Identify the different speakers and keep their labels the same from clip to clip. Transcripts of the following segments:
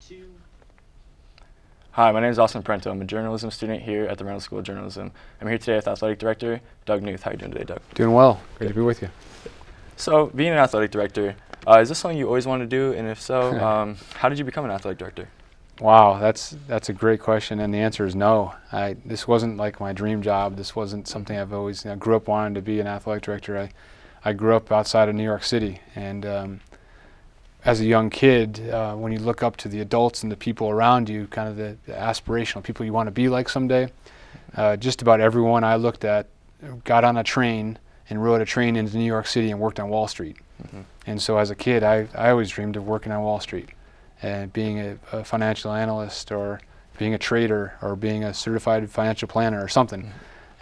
Speaker 1: 2.
Speaker 2: Hi, my name is Austin Parenteau. I'm a journalism student here at the Reynolds School of Journalism. I'm here today with Athletic Director Doug Knuth. How are you doing today, Doug?
Speaker 3: Doing well. Great to be with you.
Speaker 2: So, being an athletic director, is this something you always wanted to do? And if so, how did you become an athletic director?
Speaker 3: Wow, that's a great question, and the answer is no. This wasn't like my dream job. This wasn't something I've always grew up wanting to be an athletic director. I grew up outside of New York City, and as a young kid, when you look up to the adults and the people around you, kind of the aspirational people you want to be like someday, just about everyone I looked at got on a train and rode a train into New York City and worked on Wall Street.
Speaker 2: Mm-hmm.
Speaker 3: And so as a kid, I always dreamed of working on Wall Street and being a financial analyst or being a trader or being a certified financial planner or something.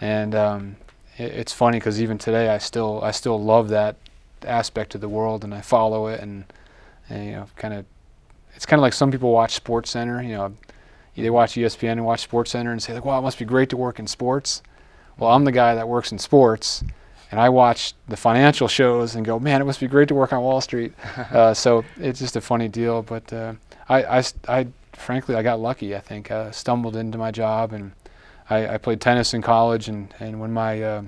Speaker 3: Mm-hmm. And it's funny because even today I still love that aspect of the world, and I follow it, and it's kind of like some people watch Sports Center. They watch ESPN and watch Sports Center and say like, wow, it must be great to work in sports. Well, I'm the guy that works in sports, and I watch the financial shows and go, man, it must be great to work on Wall Street. So it's just a funny deal. But I frankly, I got lucky. I think stumbled into my job, and I played tennis in college. And when my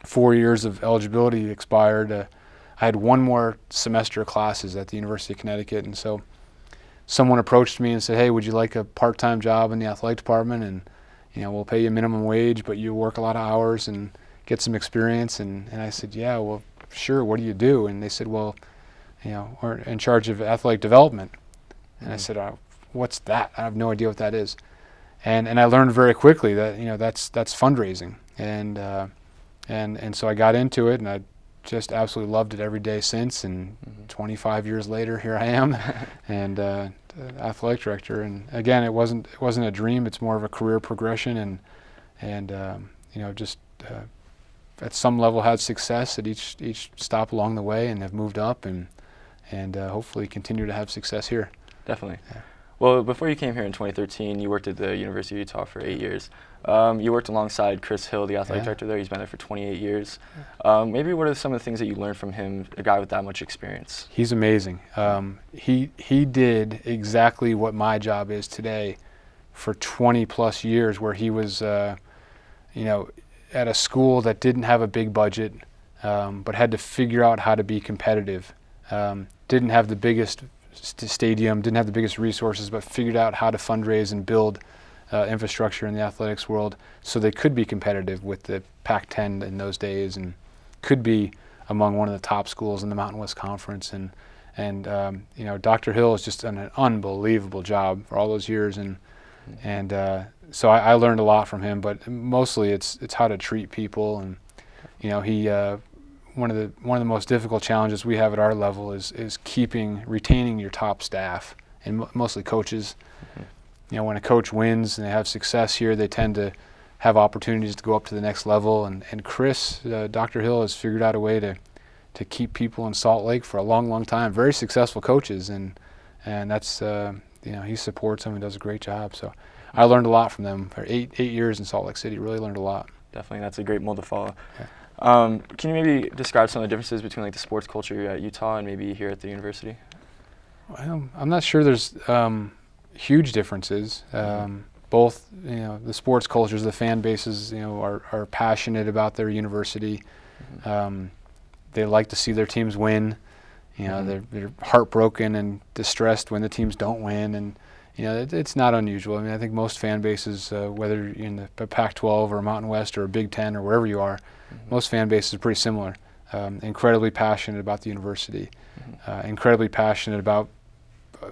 Speaker 3: 4 years of eligibility expired, I had one more semester of classes at the University of Connecticut. And so someone approached me and said, hey, would you like a part-time job in the athletic department? And we'll pay you minimum wage, but you work a lot of hours and get some experience. And I said, yeah, well, sure, what do you do? And they said, well, we're in charge of athletic development. And I said, what's that? I have no idea what that is. And I learned very quickly that that's fundraising. And so I got into it, and I just absolutely loved it every day since. And 25 years later, here I am, and athletic director. And again, it wasn't a dream. It's more of a career progression, and just at some level had success at each stop along the way, and have moved up and hopefully continue to have success here.
Speaker 2: Definitely.
Speaker 3: Yeah.
Speaker 2: Well, before you came here in 2013, you worked at the University of Utah for 8 years. You worked alongside Chris Hill, the athletic director there. He's been there for 28 years. Maybe what are some of the things that you learned from him, a guy with that much experience?
Speaker 3: He's amazing. He did exactly what my job is today for 20 plus years, where he was at a school that didn't have a big budget, but had to figure out how to be competitive. Didn't have the biggest stadium, didn't have the biggest resources, but figured out how to fundraise and build infrastructure in the athletics world so they could be competitive with the Pac-10 in those days, and could be among one of the top schools in the Mountain West Conference. And Dr. Hill has just done an unbelievable job for all those years, and so I learned a lot from him. But mostly it's how to treat people, and he one of the most difficult challenges we have at our level is retaining your top staff, and mostly coaches. Mm-hmm. When a coach wins and they have success here, they tend to have opportunities to go up to the next level. And Chris, Dr. Hill, has figured out a way to keep people in Salt Lake for a long, long time. Very successful coaches, and that's he supports them and does a great job. So I learned a lot from them for eight years in Salt Lake City. Really learned a lot.
Speaker 2: Definitely, that's a great mold to follow.
Speaker 3: Yeah.
Speaker 2: Can you maybe describe some of the differences between the sports culture at Utah and maybe here at the university?
Speaker 3: Well, I'm not sure there's huge differences. Both, the sports cultures, the fan bases, are passionate about their university. Mm-hmm. They like to see their teams win. They're heartbroken and distressed when the teams don't win, and it's not unusual. I think most fan bases, whether you're in the Pac-12 or Mountain West or Big Ten or wherever you are, most fan bases are pretty similar. Incredibly passionate about the university, incredibly passionate about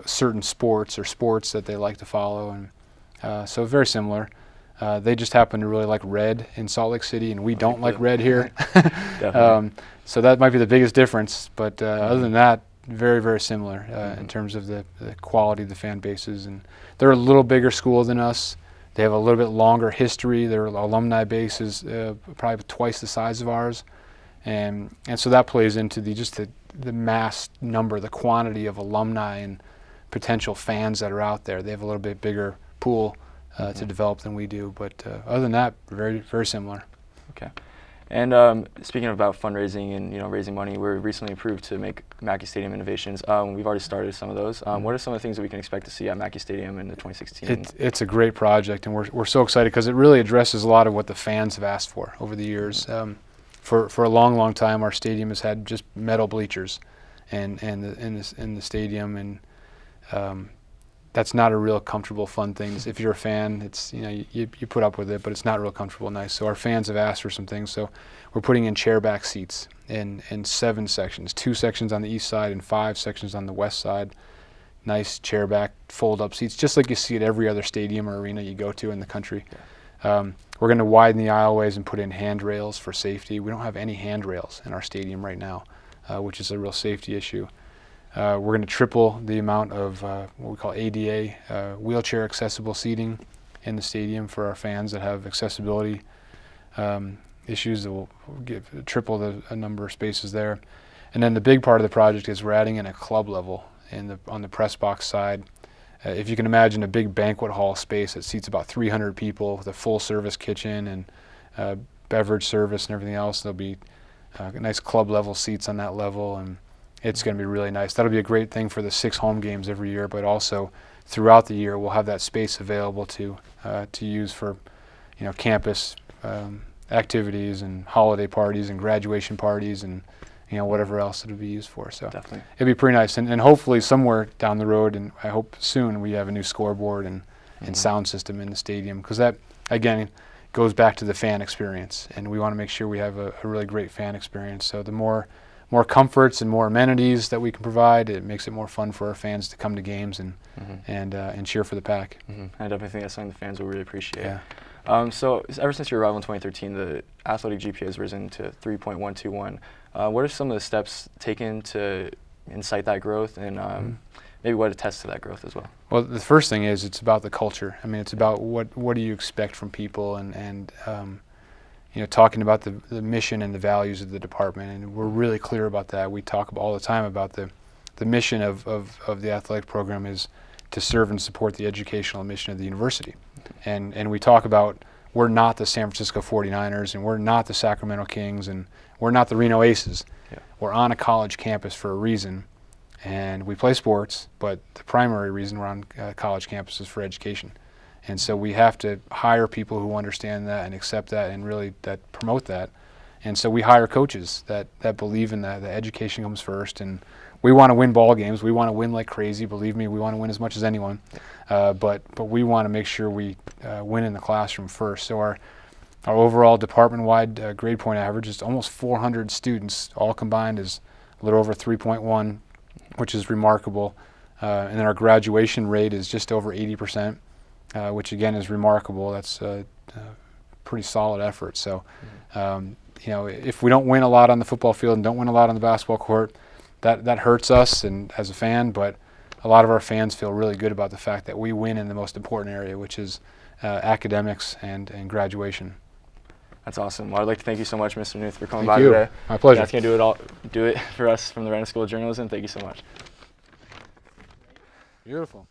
Speaker 3: certain sports or sports that they like to follow, and so very similar. They just happen to really like red in Salt Lake City, and we don't like red here. So that might be the biggest difference, but other than that, very, very similar in terms of the quality of the fan bases. And they're a little bigger school than us. They have a little bit longer history. Their alumni base is probably twice the size of ours, and so that plays into the mass number, the quantity of alumni and potential fans that are out there. They have a little bit bigger pool to develop than we do, but other than that, very, very similar.
Speaker 2: Okay. And speaking about fundraising and raising money, we're recently approved to make Mackey Stadium innovations. We've already started some of those. What are some of the things that we can expect to see at Mackey Stadium in the 2016?
Speaker 3: It's a great project, and we're so excited because it really addresses a lot of what the fans have asked for over the years. For a long time, our stadium has had just metal bleachers, and in the stadium, and that's not a real comfortable, fun thing. If you're a fan, it's you put up with it, but it's not real comfortable, nice. So our fans have asked for some things. So we're putting in chair back seats in 7 sections, 2 sections on the east side and 5 sections on the west side. Nice chair back, fold up seats, just like you see at every other stadium or arena you go to in the country. We're going to widen the aisleways and put in handrails for safety. We don't have any handrails in our stadium right now, which is a real safety issue. We're going to triple the amount of what we call ADA, wheelchair accessible seating in the stadium for our fans that have accessibility issues. That will triple the number of spaces there. And then the big part of the project is we're adding in a club level on the press box side. If you can imagine a big banquet hall space that seats about 300 people with a full service kitchen and beverage service and everything else, there'll be nice club level seats on that level, and it's going to be really nice. That'll be a great thing for the 6 home games every year, but also throughout the year we'll have that space available to use for campus activities and holiday parties and graduation parties and whatever else it'll be used for. So
Speaker 2: Definitely.
Speaker 3: It'd be pretty nice, and hopefully somewhere down the road, and I hope soon, we have a new scoreboard and sound system in the stadium, because that again goes back to the fan experience, and we want to make sure we have a really great fan experience. So the more comforts and more amenities that we can provide, it makes it more fun for our fans to come to games and cheer for the Pack.
Speaker 2: I definitely think that's something the fans will really appreciate.
Speaker 3: Yeah.
Speaker 2: So ever since your arrival in 2013, the athletic GPA has risen to 3.121. What are some of the steps taken to incite that growth, and maybe what attests to that growth as well?
Speaker 3: Well, the first thing is it's about the culture. I mean, it's about what do you expect from people, and talking about the mission and the values of the department, and we're really clear about that. We talk all the time about the mission of the athletic program is to serve and support the educational mission of the university. And we talk about we're not the San Francisco 49ers, and we're not the Sacramento Kings, and we're not the Reno Aces.
Speaker 2: Yeah.
Speaker 3: We're on a college campus for a reason, and we play sports, but the primary reason we're on college campus is for education. And so we have to hire people who understand that and accept that and really that promote that. And so we hire coaches that believe in that education comes first, and we want to win ball games. We want to win like crazy. Believe me, we want to win as much as anyone. But we want to make sure we win in the classroom first. So our overall department-wide grade point average is almost 400 students, all combined is a little over 3.1, which is remarkable. And then our graduation rate is just over 80%, which again is remarkable. That's a pretty solid effort. So, if we don't win a lot on the football field and don't win a lot on the basketball court, that hurts us and as a fan, but a lot of our fans feel really good about the fact that we win in the most important area, which is academics and graduation.
Speaker 2: That's awesome. Well, I'd like to thank you so much, Mr. Knuth, for coming
Speaker 3: Thank
Speaker 2: by
Speaker 3: you.
Speaker 2: today.
Speaker 3: My pleasure.
Speaker 2: That's going to do it for us from the Renner School of Journalism. Thank you so much.
Speaker 3: Beautiful.